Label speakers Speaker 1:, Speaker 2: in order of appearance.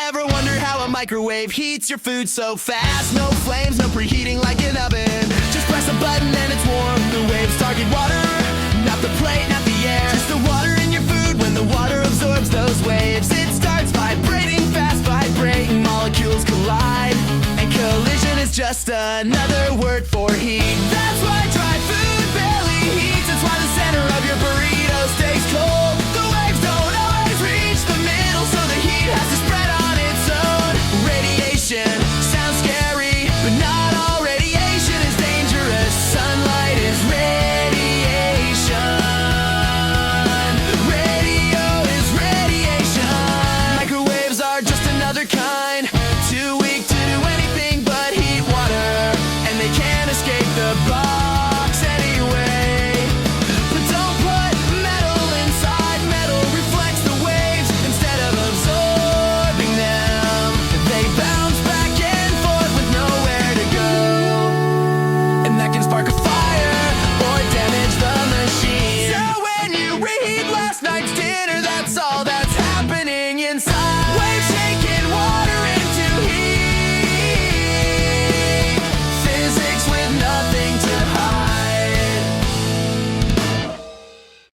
Speaker 1: Ever wonder how a microwave heats your food so fast? No flames, no preheating like an oven. Just press a button and it's warm. The waves target water, not the plate, not the air. Just the water in your food. When the water absorbs those waves, it starts vibrating, fast vibrating. Molecules collide, and collision is just another word for heat. That's why dry food barely heats. That's why the center of your burrito stays cold. The waves don't always reach the middle, so the heat has to spread on its own. Radiation sounds scary, but not all radiation is dangerous. Sunlight is radiation. Radio is radiation. Microwaves are just another kind, too weak to do anything but heat water, and they can't escape the box anyway. But don't put metal inside. Metal reflects the waves instead of absorbing them. They bounce back and forth with nowhere to go, and that can spark a fire or damage the machine. So when you reheat last night's dinner, that's all that's happening inside.